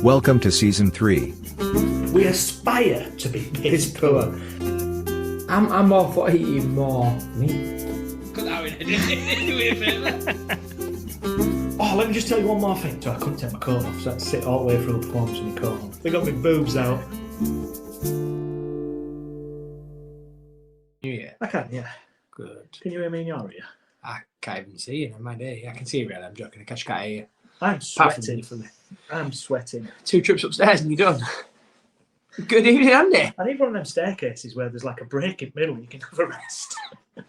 Welcome to Season 3. We aspire to be piss poor. I'm all for eating more meat. Cut that in, do me a favour. Oh, let me just tell you one more thing. So I couldn't take my coat off, so I had to sit all the way through the performance with my coat on. They got my boobs out. Yeah, I can, yeah. good. Can you hear me in your ear? I can't even see you in my day. I can see you really, I'm joking. I can't hear you. I'm Apart from sweating. for me. I'm sweating. 2 trips upstairs and you're done. Good evening, Andy. I need one of them staircases where there's like a break in the middle and you can have a rest. They're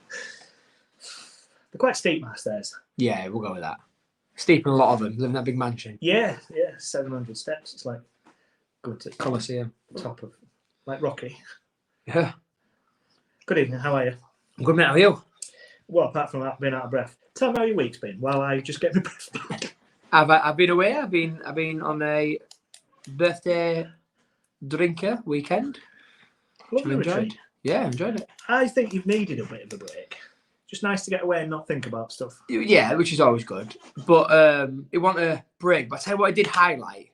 quite steep, my stairs. Yeah, we'll go with that. Steep and a lot of them, live in that big mansion. Yeah, 700 steps. It's like going to the Colosseum. top of, like Rocky. Yeah. Good evening, how are you? Good mate, how are you? Well, apart from that, being out of breath. Tell me how your week's been while I just get my breath back. I've been away. I've been on a birthday drinker weekend. Lovely Enjoyed. retreat. Yeah, enjoyed it. I think you've needed a bit of a break. Just nice to get away and not think about stuff. Yeah, which is always good. But it wasn't a break. But I tell you what, I did highlight.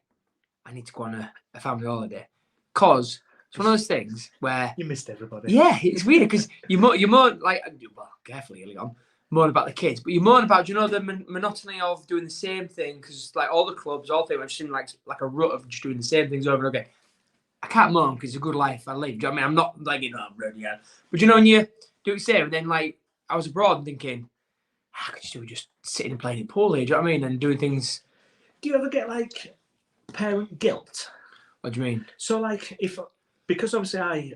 I need to go on a family holiday because it's one of those things where You missed everybody. yeah, it's weird because you moan like well, carefully early on, moan about the kids, but you moan about the monotony of doing the same thing because like all the clubs, all things, I'm just in like a rut of just doing the same things over and over again. I can't moan because it's a good life I live. Do you know what I mean? I'm not like I'm ready yet, but when you do it same, and then like I was abroad and thinking, I could just sitting and playing in pool here. Do you know what I mean? And doing things. Do you ever get like parent guilt? What do you mean? So like because obviously I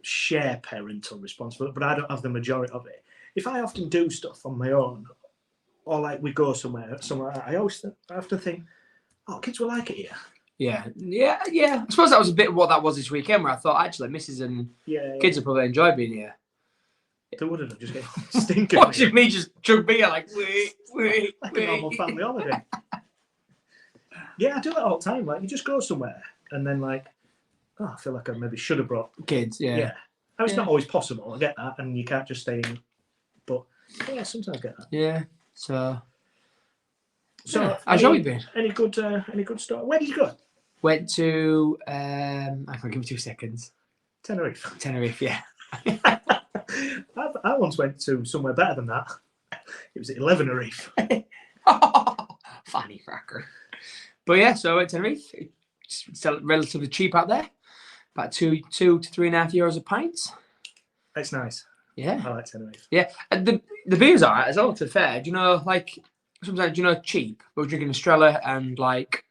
share parental responsibility, but I don't have the majority of it. If I often do stuff on my own, or like we go somewhere, I have to think, oh, kids will like it here. Yeah. I suppose that was a bit what that was this weekend, where I thought actually, Mrs. and Yeah, kids will probably enjoy being here. they wouldn't have just get stinking. Watching me just chug beer like wait. Like a normal family holiday. Yeah, I do that all the time. Like you just go somewhere and then like, oh, I feel like I maybe should have brought. Kids, yeah. Now, it's Yeah. not always possible. I get that, and you can't just stay in. But yeah, sometimes I get that. Yeah. So So how's your week been? Any good story? Where did you go? Went to I can give me 2 seconds. Tenerife. Tenerife, yeah. I once went to somewhere better than that. It was at Elevenerife. Funny cracker. But yeah, so I went to Tenerife. It's relatively cheap out there. About €2 to €3.5 a pint. It's nice. Yeah. I like Tenerife. Yeah. And the beer's alright as well, to be fair. Do you know, like, sometimes, cheap? We were drinking Estrella and, like,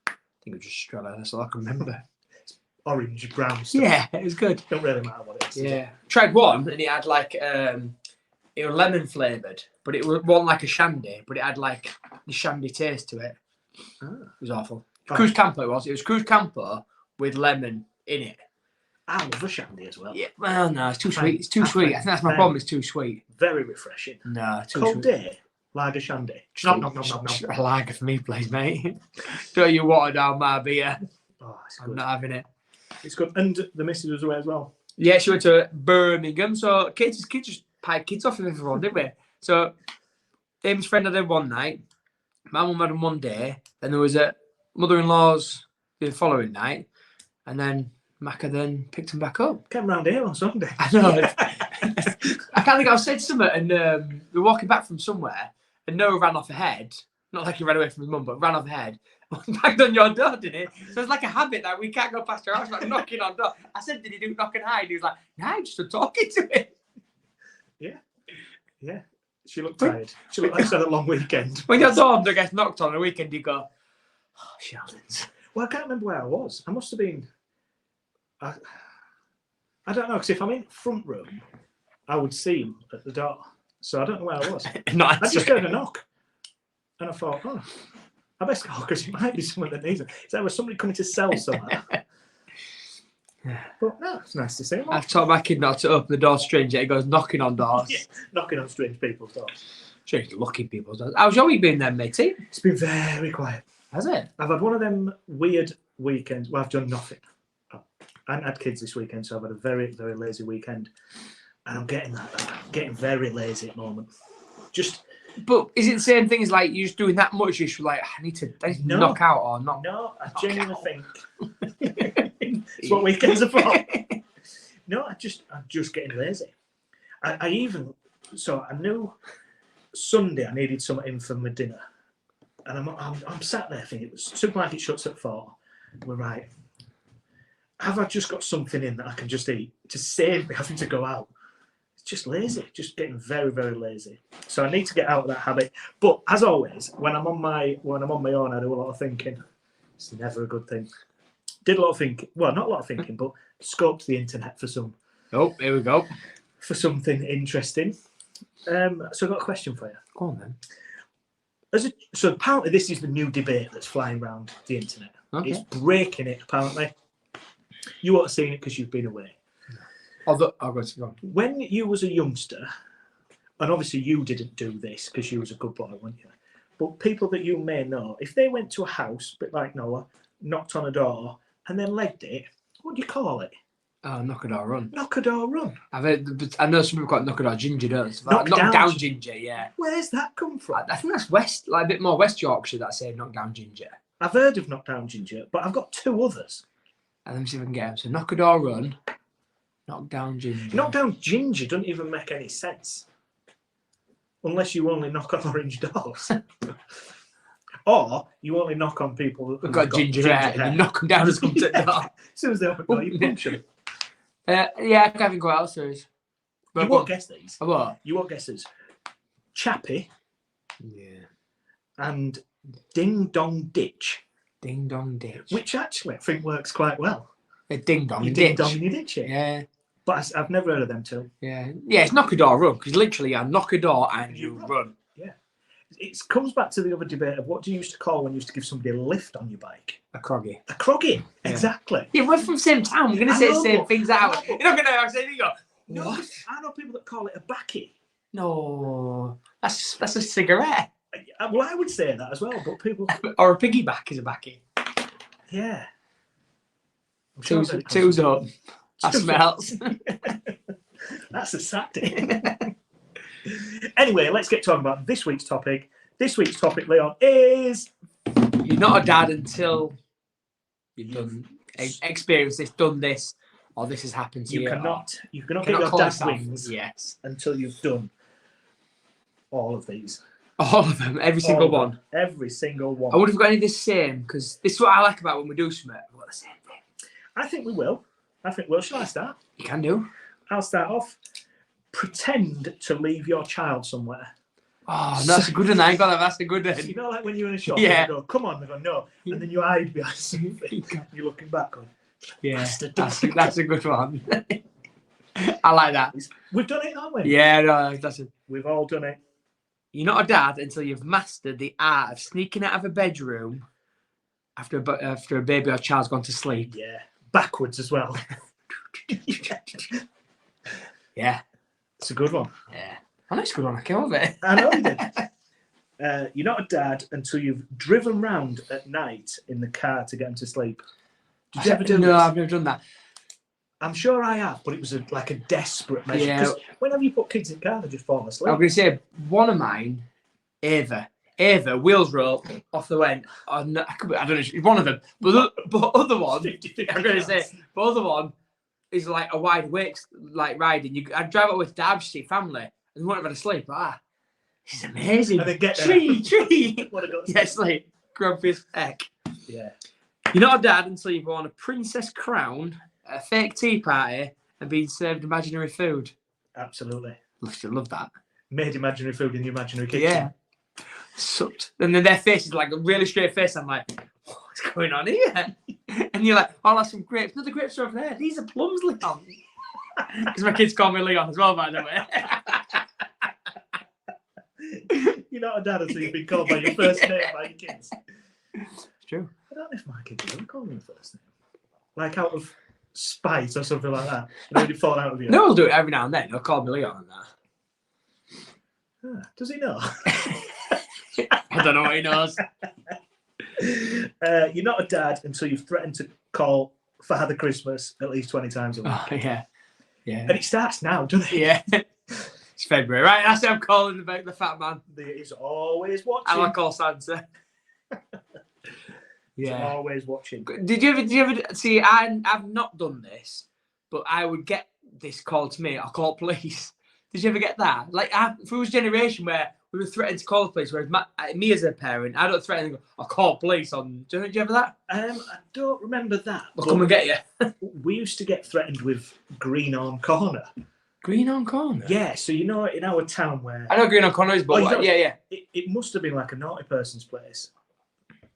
I think it was just Estrella. That's all I can remember. Orange, brown stuff. Yeah, it was good. Don't really matter what it is. does it? Yeah. Tried one and it had, like, it was lemon flavoured, but it wasn't like a shandy, but it had, like, the shandy taste to it. Ah. It was awful. Oh. Cruz Campo it was. It was Cruz Campo with lemon in it. I love a shandy as well. Yeah. Well, no, it's too sweet. It's too I sweet. I find think that's my it problem. It's too sweet. Very refreshing. No, too Cold sweet. day, lager shandy. Nom, nom, nom, nom, nom. A lager for me, please, mate. Throw your water down my beer. Oh, it's I'm good. not having it. It's good. And the missus was away as well. Yeah, she went to Birmingham. So kids just pied kids off with everyone, didn't we? So Amy's friend had them one night. My mum had them one day. Then there was a mother-in-law's the following night. And then Macca then picked them back up. Came round here on Sunday. I know. I can't think I was saying something and we were walking back from somewhere and Noah ran off ahead. Not like he ran away from his mum, but ran off ahead. Banged on your door, didn't it? So it's like a habit that we can't go past your house, like knocking on door. I said, did he do knock and hide? He was like, no, I just talking to him. Yeah. She looked tired. She looked like she had a long weekend. When your door gets knocked on a weekend, you go, oh, Sheldon's. Well, I can't remember where I was. I must have been. I don't know, because if I'm in front room, I would see him at the door. So I don't know where I was. Not I just heard a knock. And I thought, oh, I best go because it might be someone that needs it. So there was somebody coming to sell somewhere. But no, it's nice to see him. I've taught my kid not to open the door strange, yet he goes knocking on doors. Yeah, knocking on strange people's doors. Strange looking people's doors. How's your week been then, matey? It's been very quiet. Has it? I've had one of them weird weekends where I've done nothing. I haven't had kids this weekend, so I've had a very, very lazy weekend. And I'm getting very lazy at the moment. Just But is it the same thing as like you're just doing that much? You're just like, I need to No. knock out or not. No, I genuinely think it's what weekends are for. No, I'm just getting lazy. I knew Sunday I needed something in for my dinner, and I'm sat there thinking, supermarket shuts at 4. We're right. Have I just got something in that I can just eat to save me having to go out? It's just lazy, just getting very, very lazy. So I need to get out of that habit. But as always, when I'm on my own, I do a lot of thinking. It's never a good thing. Did a lot of thinking. Well, not a lot of thinking, but scoped the internet for Here we go. for something interesting. So I've got a question for you. Go on then. So apparently this is the new debate that's flying around the internet. Okay. It's breaking it, apparently. You won't have seen it because you've been away. I'll go on. When you was a youngster, and obviously you didn't do this because you was a good boy, weren't you? But people that you may know, if they went to a house, a bit like Noah, knocked on a door, and then legged it, what do you call it? Knock a door run. Knock a door run. I know some people call it knock a door ginger, don't they? So Knock knock down down ginger, yeah. Where's that come from? I think that's West, like a bit more West Yorkshire that say knock down ginger. I've heard of knock down ginger, but I've got 2 others. And let me see if I can get them. So knock a door run, knock down ginger. Knock down ginger doesn't even make any sense. Unless you only knock on orange doors. Or you only knock on people We've who've got ginger hair, and you knock them down as come to the door. As soon as they open the door, you punch them. Yeah, I can't even go out, serious. You won't guess these. What? You won't guess these. Chappie Yeah. and Ding Dong Ditch, Ding dong ditch. which actually I think works quite well. A ding dong You ditch. ding dong and you ditch it. Yeah. But I've never heard of them two. Yeah. Yeah, it's knock a door run, because literally you knock a door and you run. It comes back to the other debate of what do you used to call when you used to give somebody a lift on your bike? A croggy. A croggy. Yeah. Exactly. Yeah, we're from the same town. We're going to I say the know, same but- things out. You're not going to say, you go, No, what? I know people that call it a backy. No, that's a cigarette. Well, I would say that as well, but people, Or a piggyback is a backy. yeah. I'm sure that it comes- Two's up. That Two's up. smells. That's a Saturday. Anyway, let's get talking about this week's topic. This week's topic, Leon, is You're not a dad until you've done experienced this, done this, or this has happened to you. you cannot Cannot get your call dad yourself- wings Yes. until you've done all of these. All of them, every single All of one. them. Every single one. I would have got any of the same, because this is what I like about when we do something. We've got the same thing. I think we will. Shall I start? You can do. I'll start off. Pretend to leave your child somewhere. Oh, that's a good one. I ain't got that. That's a good You one. know, like when you're in a shop, Yeah. and you go, come on, they go, no. And then you hide behind something. You're looking back going, Yeah, bastard. that's a good one. I like that. We've done it, haven't we? Yeah, no, that's it. We've all done it. You're not a dad until you've mastered the art of sneaking out of a bedroom after a baby or child's gone to sleep. Yeah. Backwards as well. Yeah, It's a good one. yeah. I know it's a good one. I came up with it. I know you did. You're not a dad until you've driven round at night in the car to get him to sleep. Did you ever do No, this? I've never done that. I'm sure I have, but it was like a desperate measure. Yeah. Because whenever you put kids in car, they just fall asleep. I'm going to say one of mine, Ava, wheels roll off the went. Oh, no, I don't know, it's one of them. But other one, 50-50 I'm going to say, chance. the other one is like a wide awake like riding. I drive it with Derbyshire family and they won't have had a sleep. This is amazing. And then get there. Tree. Wanna go to Yeah, sleep. Grumpy as heck. Yeah. You're not a dad until you've worn a princess crown at a fake tea party and been served imaginary food. Absolutely. Love that. Made imaginary food in the imaginary kitchen. Yeah. Sucked. And then their face is like a really straight face. I'm like, what's going on here? And you're like, oh, that's some grapes. No, the grapes are over there. These are plums, Leon. Because my kids call me Leon as well, by the way. You're not a dad until you've been called by your first name by your kids. It's true. I don't know if my kids are going to call me the first name. Like out of spite or something like that. And then he'd fall out of you. No, we'll do it every now and then. They'll call me Leon and that. Does he know? I don't know what he knows. You're not a dad until you've threatened to call Father Christmas at least 20 times a week. Oh, yeah. Yeah. And it starts now, doesn't it? Yeah. It's February, right? That's what I'm calling the fat man. He's always watching. I like call Santa. He's Yeah. always watching. Did you ever see? I've not done this, but I would get this called to me. I'll call police. Did you ever get that? Like, if it was a generation where we were threatened to call the police, whereas me as a parent, I don't threaten and go, I'll call police on. Do you ever that? I don't remember that. I'll come and get you. We used to get threatened with Greenhorn Corner. Greenhorn Corner? Yeah, so you know, in our town where I know Greenhorn Corner is, but you don't- yeah. it must have been like a naughty person's place,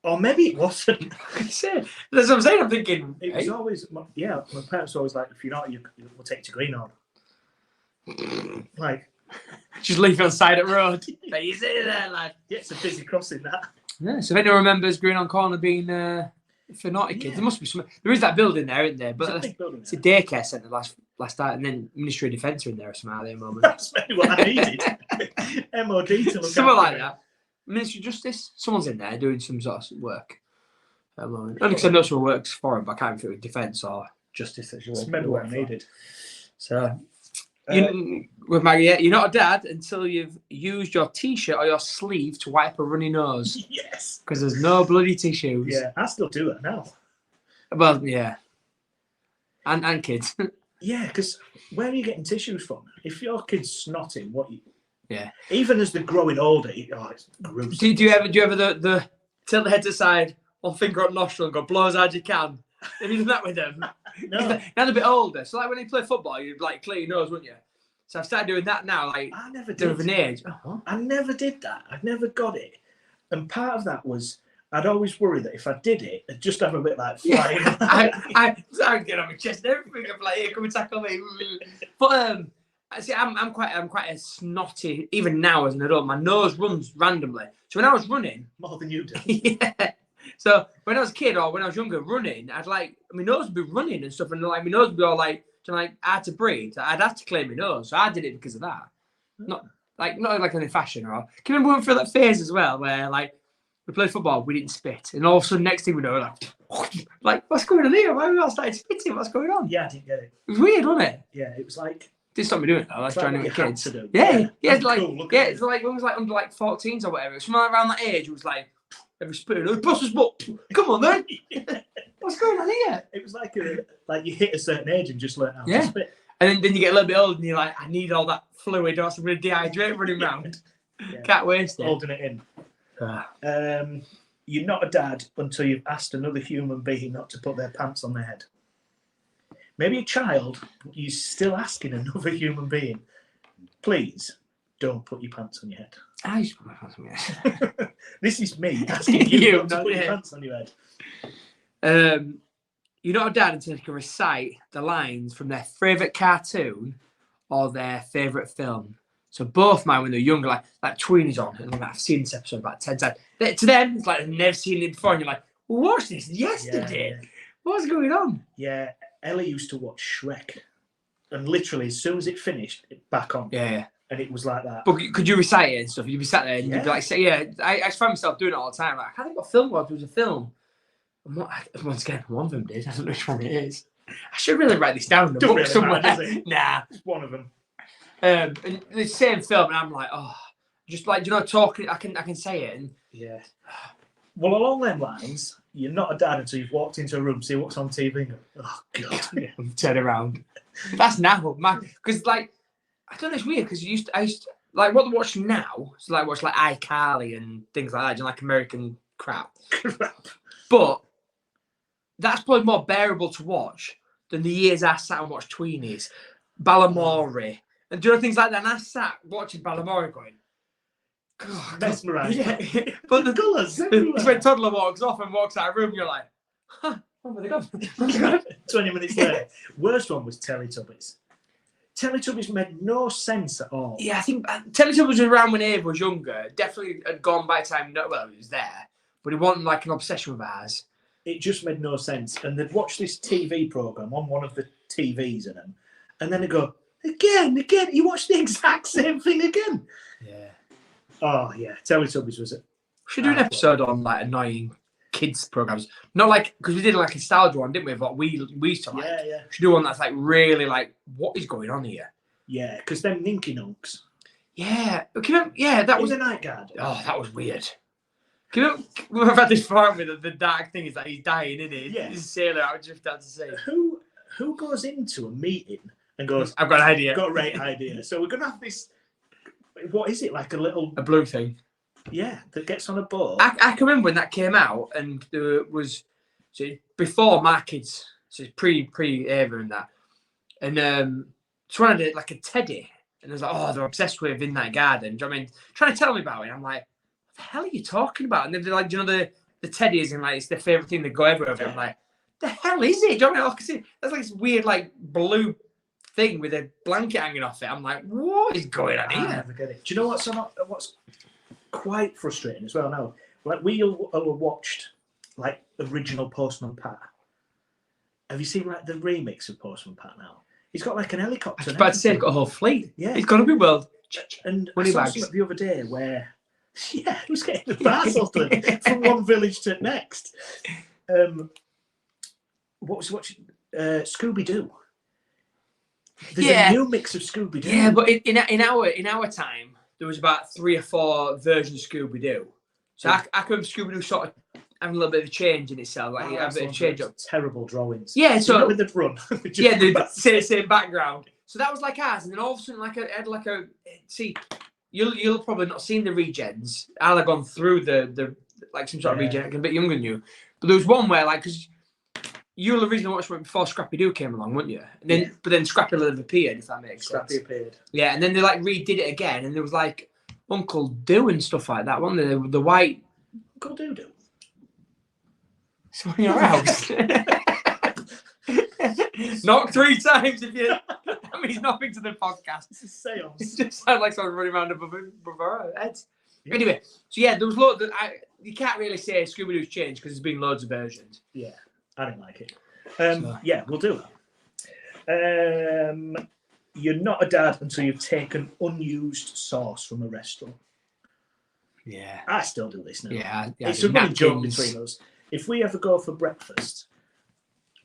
or maybe it wasn't. That's what I'm saying. I'm thinking, It was always, my parents were always like, if you're not, we'll take you to Greenhorn. Like, just leave it on the side of the road. But you see there, lad. yeah, it's a busy crossing that. Yeah, so if anyone remembers Greenhorn Corner being for naughty kids, there must be some. There is that building there, isn't there? But It's a big building. it's a daycare centre last night, and then Ministry of Defence are in there or something at the moment. That's maybe what I needed. MOD to look Something after like me. that. Ministry of Justice, someone's in there doing some sort of work at the moment. Only because I know someone works for him, but I can't remember if it was Defence or Justice. That's maybe what I needed. So, with Maggie, you're not a dad until you've used your t-shirt or your sleeve to wipe a runny nose. Yes. Because there's no bloody tissues. Yeah, I still do that now. Well, yeah. And kids. Yeah, because where are you getting tissues from? If your kid's snotting, what you? Yeah. Even as they're growing older, it's gross. Do you ever the tilt the head to the side, one finger up nostril and go blow as hard as you can? Have you done that with them? No, Now they're a bit older. So like when you play football, you'd like clear your nose, wouldn't you? So I've started doing that now, like I never they're did. of an age. Oh, I never did that. I never got it. And part of that was I'd always worry that if I did it, I'd just have a bit like flying. I get on my chest and everything. I'm like, here, come and tackle me. But I see, I'm quite a snotty. Even now as an adult, my nose runs randomly. So when I was running, More than you do. yeah. So when I was a kid or when I was younger, running, I'd like my nose would be running and stuff, and like my nose would be all like hard to breathe. I'd have to clear my nose, so I did it because of that. Not like in fashion or. Can you remember when we through that phase as well, where like we played football, we didn't spit, and all of a sudden next thing we know, we're like what's going on here? Why are we all starting spitting? What's going on? Yeah, I didn't get it. It was weird, wasn't it? Yeah, it was like Didn't stop me doing it though. I was it's like trying to what get you kids. had to do. Yeah, it's I'm like cool, look at it's me. like when it was like under like 14s or whatever. Something around that age, it was like every spitting. Bust us, but come on then. What's going on here? It was like you hit a certain age and just learn how Yeah. to spit. And then you get a little bit older and you're like, I need all that fluid or else I'm going to dehydrate running round. Yeah. Can't waste it. Holding it in. Ah. You're not a dad until you've asked another human being not to put their pants on their head. Maybe a child, but you're still asking another human being, please don't put your pants on your head. I used to put my pants on my head. This is me asking you, You, not to not put your me. pants on your head. You're not a dad until you can recite the lines from their favourite cartoon or their favourite film. So both mine when they're younger, like Tweenies on, and I've seen this episode about 10 times. To them, it's like they've never seen it before, and you're like, we watched this yesterday. Yeah. What's going on? Yeah, Ellie used to watch Shrek, and literally as soon as it finished, it back on, Yeah. and it was like that. But could you recite it and stuff? You'd be sat there and you'd be Yeah. like, say, yeah. I find myself doing it all the time. Like, I can't think what film was. It was a film. Once again, one of them did. I don't know which one it is. I should really write this down in the Don't book really somewhere. matter, does it? Nah. It's one of them. And the same film, and I'm like, oh, just like, you know, talking. I can say it. And Yeah. Well, along them lines, you're not a dad until you've walked into a room, see what's on TV, and go, oh god. turn around. That's now, man. Because like, I don't know, it's weird because I used to, like what they watch now. So like watch like iCarly and things like that, you know, like American crap. Crap. But that's probably more bearable to watch than the years I sat and watched Tweenies, Balamori, and doing things like that. And I sat watching Balamori going, God, Mesmerised. yeah. But the Colours it's everywhere. when toddler walks off and walks out of the room, you're like, huh, where have they gone? Where's they gone? 20 minutes later. Worst one was Teletubbies. Teletubbies made no sense at all. Yeah, I think Teletubbies was around when Abe was younger. Definitely had gone by the time, well, he was there, but it wasn't like an obsession with ours. It just made no sense. And they'd watch this TV programme on one of the TVs in them, and then they'd go, again, you watch the exact same thing again. Yeah. Oh, yeah. Teletubbies was it. We should do an episode on like annoying kids programs. Not like, because we did like a nostalgia one, didn't we? Of what we used to like. Yeah, yeah. We should do one that's like really like, what is going on here? Yeah, because them Ninky Nunks. Yeah. Yeah, that In was. the night guard. Oh, that was weird. We've had this part with the dark thing is that he's dying, isn't he? Yeah. He's a sailor. I just had to say. Who goes into a meeting and goes, I've got an idea. got a great idea. So we're gonna have this. What is it like? A little A blue thing. that gets on a boat. I can remember when that came out, and there was before my kids, so it's pre Ava and that, and someone had like a teddy, and I was like, oh, they're obsessed with In That Garden. Do you know what I mean? Trying to tell me about it, I'm like, what the hell are you talking about? And they're like, do you know the teddies and like it's their favorite thing. They go everywhere. I'm like, the hell is it? Do you know what I mean? I can see that's like this weird like blue thing with a blanket hanging off it. I'm like, what is going on I here? never get it. Do you know what's quite frustrating as well now? Like we all watched like original Postman Pat. Have you seen like the remix of Postman Pat now? He's got like an helicopter. I was about to say, he's got a whole fleet. Yeah. He's got to be world. And I Money saw bags. something the other day where, yeah, he was getting the parcels delivered from one village to the next. What was watching? Scooby Doo. There's a new mix of Scooby Doo. Yeah, but in our time, there was about 3 or 4 versions of Scooby Doo. So I can remember Scooby Doo sort of having a little bit of a change in itself, like a bit of change up. Terrible drawings. Yeah, so with the run. yeah, the same background. So that was like ours, and then all of a sudden, like I had like a see, you'll probably not seen the regens. I'll have gone through the like some sort of regen, like a bit younger than you. But there was one where like because you'll originally watched it before Scrappy Doo came along, wouldn't you? And then but then Scrappy Little appeared, if that makes sense. Scrappy appeared. Yeah, and then they like redid it again, and there was like Uncle Doo and stuff like that, wasn't there? The white Uncle Doo Doo. So in your house. Knock 3 times if you. That means nothing to the podcast. It's a seance. It just sounds like someone running around above our heads. Anyway, so yeah, there was loads. You can't really say Scooby Doo's changed because there's been loads of versions. Yeah, I didn't like it. Yeah, we'll do that. You're not a dad until you've taken unused sauce from a restaurant. Yeah. I still do this now. Yeah. It's a running joke between us. If we ever go for breakfast,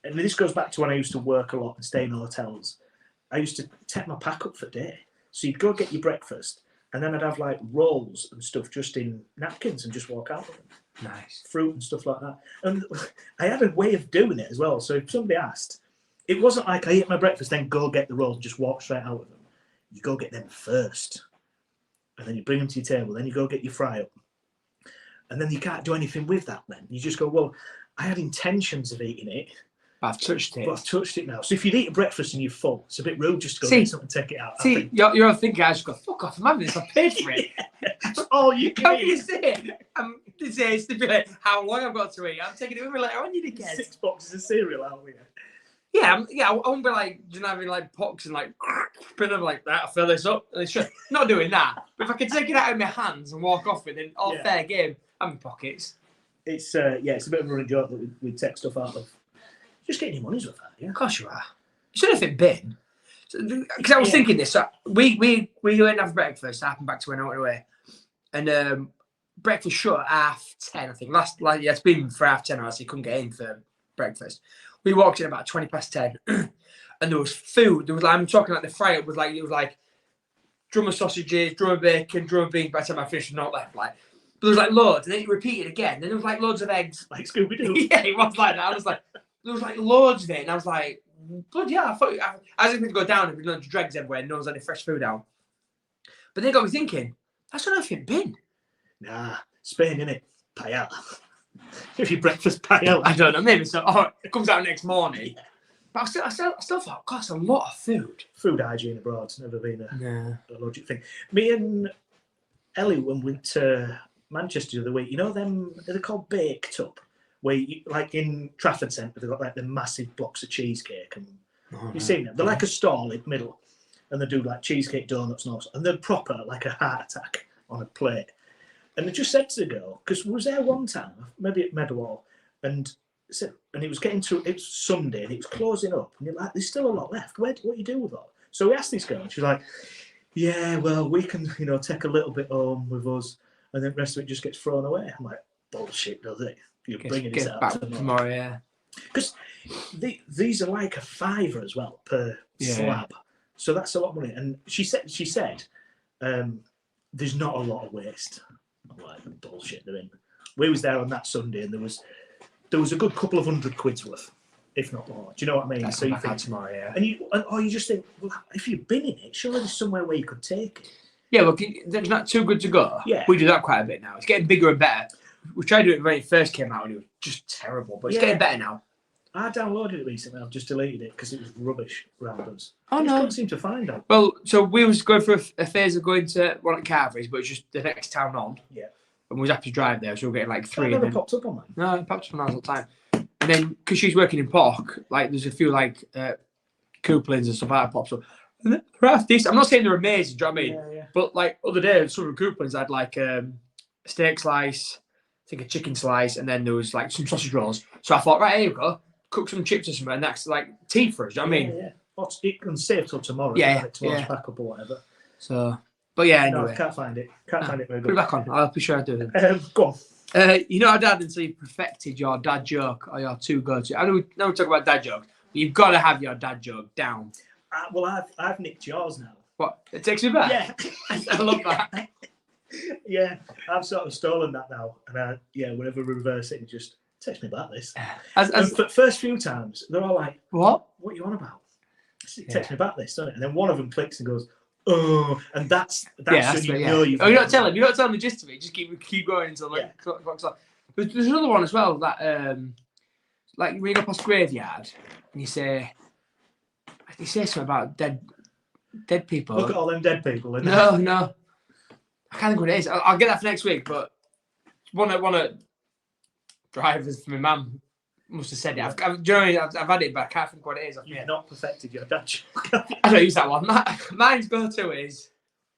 and this goes back to when I used to work a lot and stay in hotels, I used to take my pack up for day. So you'd go get your breakfast, and then I'd have like rolls and stuff just in napkins and just walk out with them. Nice. Fruit and stuff like that. And I had a way of doing it as well. So if somebody asked, it wasn't like I ate my breakfast, then go get the rolls and just walk straight out with them. You go get them first. And then you bring them to your table. Then you go get your fry up. And then you can't do anything with that then. You just go, well, I had intentions of eating it. I've touched it. But I've touched it now. So if you'd eat a breakfast and you're full, it's a bit rude just to go get something and take it out. See, you're thinking, I just go, fuck off, I'm having this, I paid for it. That's all you How can can you eat. say? They say stipulate how long I've got to eat. I'm taking it with me later on, you dickhead. 6 boxes of cereal out with you. Yeah, I won't be like, having like pox and like, put them like that, I'll fill this up. And it's just, not doing that. But if I can take it out of my hands and walk off with it, all fair game, I'm in pockets. It's it's a bit of a running joke that we take stuff out of. Just getting your money's worth out, yeah. Of course you are. Should have it been. Because I was thinking this. So we went and have breakfast. It happened back to when I went away. And breakfast shut at 10:30, I think. It's been for 10:30, or else you couldn't get in for breakfast. We walked in about 10:20. And there was food. There was I'm talking like the fry up was like, it was like drummer sausages, drummer bacon, drummer beans. By the time I finished, not left. Like, but there was like loads. And then it repeated again. Then there was like loads of eggs. Like Scooby Doo. Yeah, it was like that. I was like, there was like loads of it, and I was like, bloody hell, I thought I was going to go down and be loads of dregs everywhere, and no one's had any fresh food out. But they got me thinking, that's not nothing bin. Nah, Spain, innit? Paella. If you breakfast paella. I don't know, maybe so. Oh, it comes out next morning. But I still thought, God, that's a lot of food. Food hygiene abroad's never been a Yeah. logic thing. Me and Ellie, when we went to Manchester the other week, you know them, they're called Baked Up, where you, like in Trafford Centre, they've got like the massive blocks of cheesecake. And you've seen them? They're like a stall in the middle, and they do like cheesecake, donuts and all, and they're proper like a heart attack on a plate. And they just said to the girl, because we was there one time, maybe at Meadowhall, and it was getting to, it was Sunday, and it was closing up, and you're like, there's still a lot left. What do you do with all? So we asked this girl, and she's like, yeah, well, we can, take a little bit home with us, and then the rest of it just gets thrown away. I'm like, bullshit, does it? You're bringing this out back tomorrow, yeah. Because these are like a £5 as well per slab. So that's a lot of money. And she said, there's not a lot of waste. I'm like, bullshit, they're in. We was there on that Sunday, and there was a good couple of £100 worth, if not more. Do you know what I mean? That's So you back out think, tomorrow, yeah. and you just think, well, if you've been in it, surely there's somewhere where you could take it. Yeah, well, there's not too good to go. Yeah. We do that quite a bit now. It's getting bigger and better. We tried to do it when it first came out, and it was just terrible. But it's getting better now. I downloaded it recently. I've just deleted it because it was rubbish around us. Oh, I just no. couldn't seem to find it. Well, so we was going through a phase of going to one at Carvery's, but it's just the next town on. Yeah. And we was happy to drive there, so we were getting like That 3. never And then, popped up on that. no, it pops up on ours all the time. And then, because she's working in Pork, like there's a few like couplings and stuff like that pops up. And they're half decent. I'm not saying they're amazing, do you know what I mean? Yeah. But like other day, some of the couplings had like a steak slice, I think a chicken slice, and then there was like some sausage rolls. So I thought, right, here you go. Cook some chips or something, and that's like tea for us, do you know what I mean? Yeah. Or it can save till tomorrow. Yeah, can't it, tomorrow's yeah. back up or whatever. So, but yeah, No, anyway. I can't find it. Can't find it very Put it good. back on. I'll be sure I do it. Go on. You know, Dad, until you perfected your dad joke or your two go-to. I know we talk about dad jokes, but you've got to have your dad joke down. Well, I've nicked yours now. What? It takes me back? Yeah. I love that. Yeah, I've sort of stolen that now. And whenever we reverse it, it just takes me back this. As, And as, for first few times, they're all like, what? what are you on about? It takes me back this, doesn't it? And then one of them clicks and goes, oh, and that's when you know you've... Oh, you don't tell him. You don't tell him the gist of it. Just keep going until like Yeah. clock's off. There's another one as well that like when you go past graveyard and you say something about dead people. Look at all them dead people. And No. I can't think what it is. I'll get that for next week. But one of drivers, my mum must have said it. I've had it, but I can't think what it is. You've not perfected your dad joke. I don't use that one. Mine's go-to is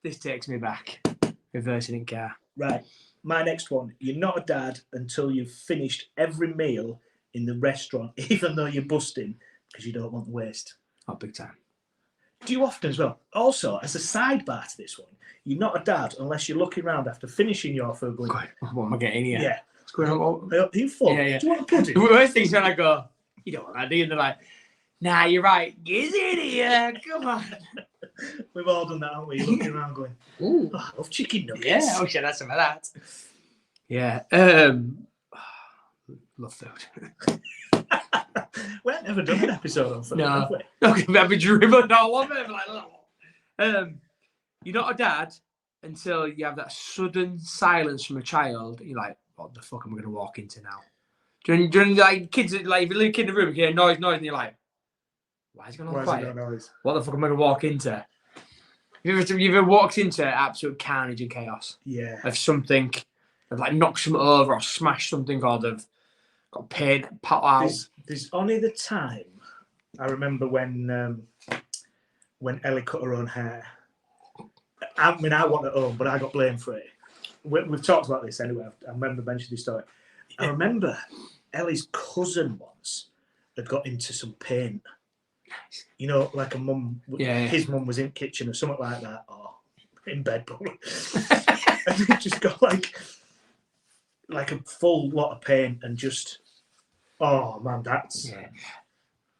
this takes me back. Reversing in car. Right. My next one. You're not a dad until you've finished every meal in the restaurant, even though you're busting because you don't want the waste. Not big time. Do you often as well? Also, as a sidebar to this one, you're not a dad unless you're looking around after finishing your food going, What am I getting here? yeah. What's going on? Are you full? Yeah. Do you want a pudding? The worst thing is when I go, you don't want that, do you? And they're like, nah, you're right. Get in here. Come on. We've all done that, haven't we? You're looking around going, Ooh. oh, I love chicken nuggets. Yeah, I wish I'd had some of that. Yeah. Love food. We've never done an episode on food, No. have we? Okay, I've been dribbling all of it. Like, you're not a dad until you have that sudden silence from a child. You're like, what the fuck am I going to walk into now? Do you know, like kids, like if you leave a kid in the room, you hear noise, and you're like, why is it going on Why is quiet? it got noise? What the fuck am I going to walk into? You've ever walked into absolute carnage and chaos Yeah. of something, of like knocked something over or smashed something, or they've got paint, pot out. There's only the time I remember when Ellie cut her own hair. I mean, I want it home, but I got blamed for it. We've talked about this anyway. I remember mentioning this story. I remember Ellie's cousin once had got into some paint. You know, like a mum, his mum was in the kitchen or something like that, or in bed probably. And he just got like a full lot of paint and just, oh man, that's... Yeah.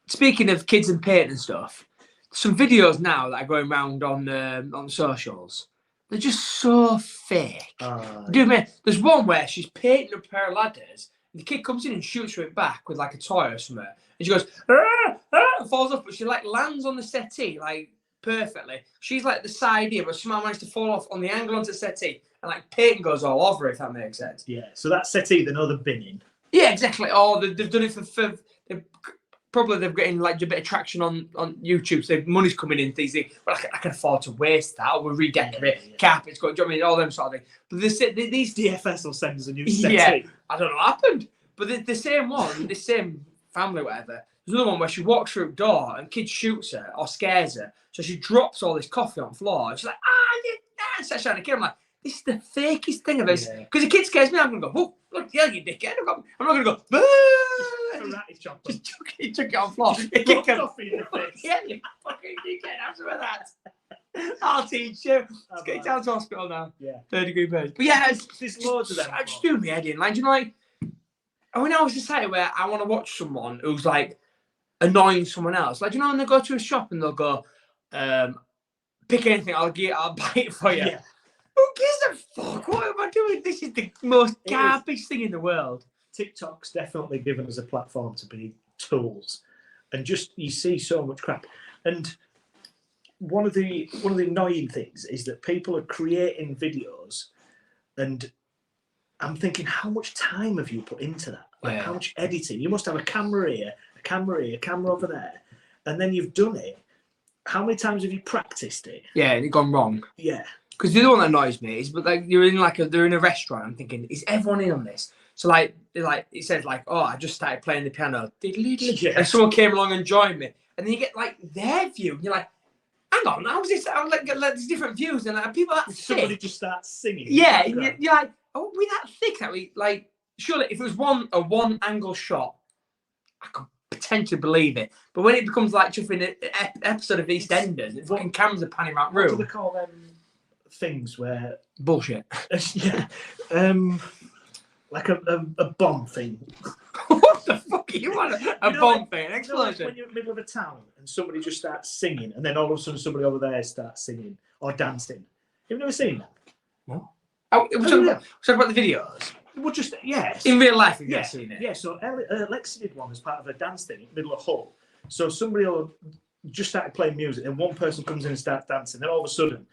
Speaking of kids and paint and stuff, some videos now that are going around on socials, they're just so fake. Dude, man, there's one where she's painting up her ladders, and the kid comes in and shoots her it back with like a toy or something, and she goes, and falls off, but she like lands on the settee like perfectly. She's like the side here, but somehow managed to fall off on the angle onto the settee, and like paint goes all over it, if that makes sense. Yeah, so that settee, they know the binning. Yeah, exactly. Oh, they've done it for they've getting like a bit of traction on YouTube, so money's coming in. Things, well, I can afford to waste that. We'll redecorate carpets, do you know what I mean? All them sort of things. But these DFS will send us a new settee. Yeah, I don't know what happened, but the same one, the same family, whatever. There's another one where she walks through a door and kid shoots her or scares her, so she drops all this coffee on the floor. And she's like, you starts shouting at the kid. I'm like, this is the fakest thing of this. Because the kid scares me, I'm gonna go, oh, look, yeah, you dickhead. I'm not gonna go, boo! Just chuck it on the floor. Coffee in the face. Yeah, you fucking dickhead. Have some of that. I'll teach you. Let's get you down to hospital now. Yeah. 30-degree birds. But yeah, there's loads of them. I just do my head in. Like, do you know, like, when I was society where I want to watch someone who's like annoying someone else, like, do you know, when they go to a shop and they'll go, pick anything, I'll buy it for you. Yeah. Who gives a fuck? What am I doing? This is the most It is. garbage thing in the world. TikTok's definitely given us a platform to be tools, and just you see so much crap. And one of the annoying things is that people are creating videos, and I'm thinking, how much time have you put into that? Like, how much editing? You must have a camera here, a camera over there, and then you've done it. How many times have you practiced it? Yeah, and it gone wrong. Yeah. Because the other one that annoys me is, but like they're in a restaurant. I'm thinking, is everyone in on this? So like it says like, oh, I just started playing the piano, Yeah. and someone came along and joined me, and then you get like their view, and you're like, hang on, how's this? I'm like, there's different views, and like people that Somebody thick. just starts singing. Yeah, and you're like, oh, we that thick that we like. Surely, if it was a one angle shot, I could potentially believe it. But when it becomes like just in an episode of EastEnders, the fucking cameras are panning around What do they room. call them things where? Bullshit. Yeah. Like a bomb thing. What the fuck are you on? A bomb thing, an Like explosion. when you're in the middle of a town and somebody just starts singing, and then all of a sudden somebody over there starts singing or dancing. You've never seen that? No. Oh, we're talking about the videos. Well, just yes. In real life, you've Yeah, never seen it. yeah. So Lexi did one as part of a dance thing in the middle of Hull. So somebody will just started playing music, and one person comes in and starts dancing. Then all of a sudden,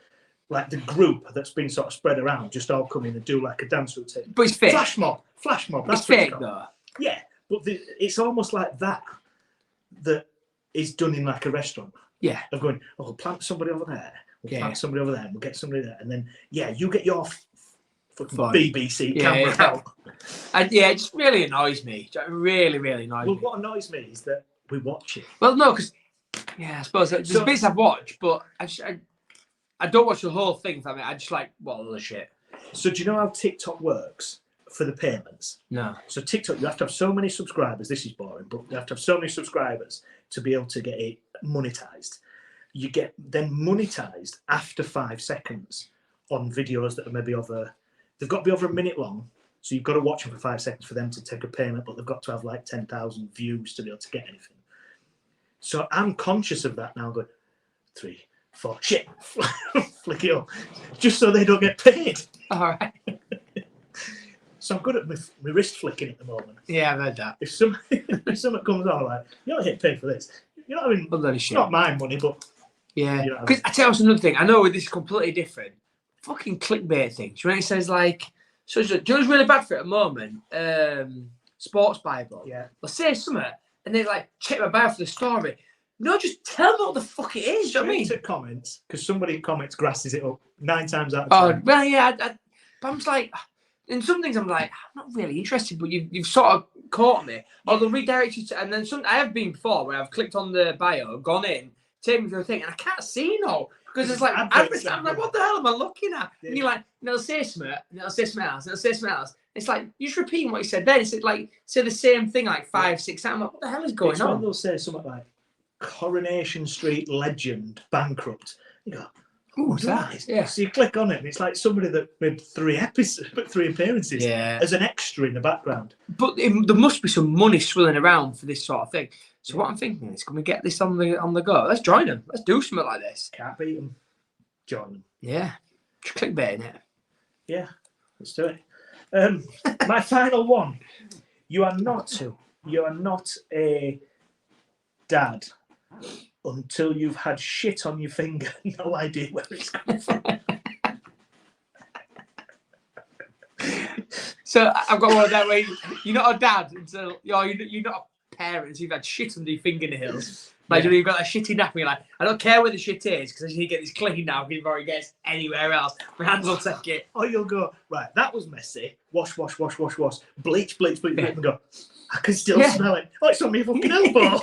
like the group that's been sort of spread around, just all come in and do like a dance routine. But it's fake. Flash mob. It's That's what fake called. though. Yeah, but it's almost like that is done in like a restaurant. Yeah. Of going, oh, we'll plant somebody over there. We'll Yeah. plant somebody over there. And we'll get somebody there. And then, yeah, you get your fucking Fine. BBC Yeah, camera yeah. out. And yeah, it just really annoys me. It really, really annoys Well, me. what annoys me is that we watch it. Well, no, because I suppose there's So- bits I've watched, but I don't watch the whole thing. I just like what other shit. So do you know how TikTok works for the payments? No. So TikTok, you have to have so many subscribers. This is boring, but you have to have so many subscribers to be able to get it monetized. You get then monetized after 5 seconds on videos that are maybe they've got to be over a minute long. So you've got to watch them for 5 seconds for them to take a payment, but they've got to have like 10,000 views to be able to get anything. So I'm conscious of that now, going 3, 4, shit, flick it up, just so they don't get paid. All right. So I'm good at my wrist flicking at the moment. Yeah, I've heard that. If something comes on, like, you're not getting paid for this. You're not having, Bloody it's shit. not my money, but Yeah. You know what I Because I tell you another thing. I know this is completely different. Fucking clickbait things. When it says like, so do you know what's really bad for it at the moment? Sports Bible. yeah. They'll say something and they like check my bio for the story. No, just tell me what the fuck it is. Do you know what I mean? To comments, because somebody in comments grasses it up 9 times out of Oh, 10. well, yeah. But I'm just like, in some things I'm like, I'm not really interested, but you've sort of caught me. Or they'll redirect you to, and then I have been before where I've clicked on the bio, gone in, taken me through a thing, and I can't see no. Because it's like, Adverts, I'm like, what the hell am I looking at? Yeah. And you're like, they'll say something, and they'll say something else, and they'll say something else. It's like, you're just repeating what you said then. It's like, say the same thing like 5, 6 times. I'm like, what the hell is going It's when on? they'll say something like, Coronation Street legend bankrupt. You go, Who's that? nice. Yeah. So you click on it, and it's like somebody that made 3 appearances Yeah. as an extra in the background. But there must be some money swirling around for this sort of thing. So what I'm thinking is, can we get this on the go? Let's join them. Let's do something like this. Can't beat them. Join them. Yeah. Just clickbaiting it. Yeah, let's do it. My final one. You are not a dad until you've had shit on your finger. No idea where it's coming from. So I've got one of that where you're not a dad until you're not a parent until you've had shit under your fingernails. Like, Yeah. you've got a shitty nappy, you're like, I don't care where the shit is because I just need to get this clean now before it gets anywhere else. My hands will take it. Or you'll go, right, that was messy. Wash, wash, wash, wash, wash. Bleach, bleach, bleach, bleach, and go, I can still Yeah. smell it. Oh, it's on my fucking elbow.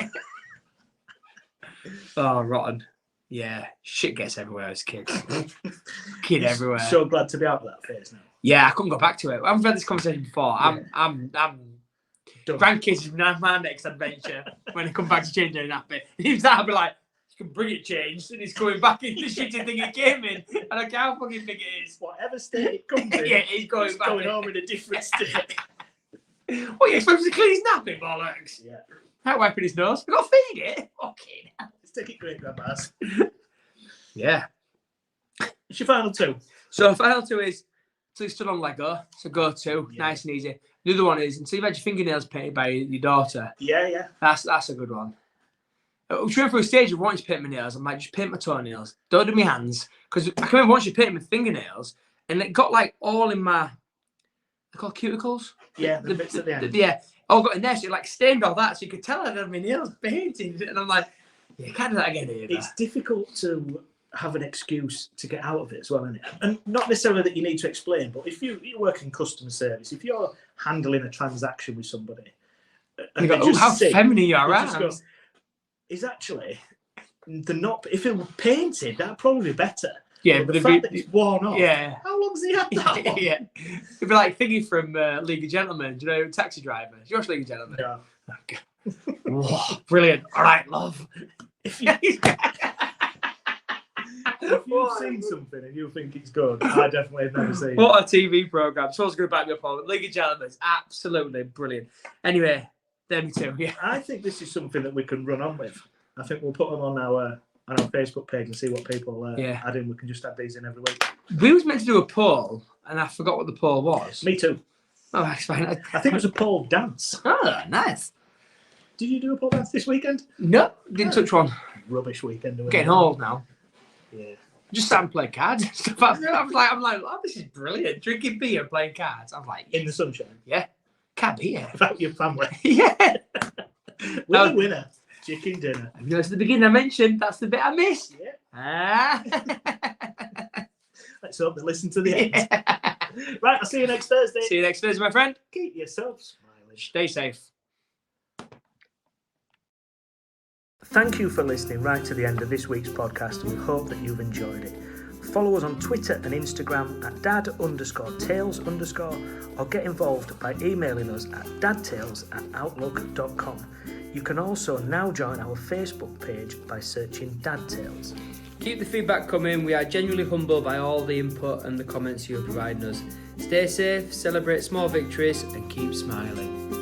Oh, rotten. Yeah, shit gets everywhere as kids. Kid everywhere. So glad to be out of that phase now. Yeah, I couldn't go back to it. I've had this conversation before. I'm Done. grandkids is my next adventure when I come back to change their nappy. If that, I'll be like, you can bring it changed, and it's going back in the shitty thing it came in. And I can't how fucking big it is. Whatever state it comes in, Yeah, he's going it's back going in. home in a different state. What, you supposed to clean his nappy, bollocks? Yeah. Not wiping his nose. We got to feed it. Okay. Let's take it great grandmas. Yeah. It's your final two. So final two is till you stood on Lego. So go to, nice and easy. The other one is until you've had your fingernails painted by your daughter. Yeah. That's a good one. I'm trying through a stage of wanting to paint my nails. I'm like, just paint my toenails. Don't do my hands. Because I can remember once you painted my fingernails and it got like all in my, they're called cuticles? Yeah, the bits at the end. Yeah, all got in there. So it like stained all that. So you could tell I'd had my nails painted. And I'm like, yeah, can't do that again either. It's difficult to have an excuse to get out of it as well, isn't it? And not necessarily that you need to explain, but if you work in customer service, if you're handling a transaction with somebody, and you go, they oh, just how sit, feminine you are, they just right? go, is actually the not. If it were painted, that'd probably be better. Yeah, but the fact that it's worn off. Yeah. How long's he had that on? Yeah. It'd be like Thingy from League of Gentlemen. Do you know Taxi Driver? Do you watch League of Gentlemen? Yeah. Okay. Whoa, brilliant. All right, love. If you've seen something and you think it's good, I definitely have never seen it. What a TV programme. Someone's going to back me up on it. League of Gentlemen is absolutely brilliant. Anyway, them two, yeah. I think this is something that we can run on with. I think we'll put them on our Facebook page and see what people add in. We can just add these in every week. We was meant to do a poll, and I forgot what the poll was. Me too. Oh, that's fine. I think it was a pole dance. Oh, nice. Did you do a pole dance this weekend? No, didn't touch one. Rubbish weekend. Getting old now. Yeah. Just sat and play cards and stuff. I'm like, oh, this is brilliant. Drinking beer and playing cards. I'm like, in the sunshine. Yeah. Can't be here. Without your family. Yeah. Winner. Chicken dinner. You know, it's the beginning I mentioned. That's the bit I missed. Yeah. Ah. Let's hope they listen to the end. Right, I'll see you next Thursday. See you next Thursday, my friend. Keep yourself smiling. Stay safe. Thank you for listening right to the end of this week's podcast, and we hope that you've enjoyed it. Follow us on Twitter and Instagram at dad_tales_ or get involved by emailing us at dadtales@outlook.com. You can also now join our Facebook page by searching Dad Tales. Keep the feedback coming. We are genuinely humbled by all the input and the comments you are providing us. Stay safe, celebrate small victories, and keep smiling.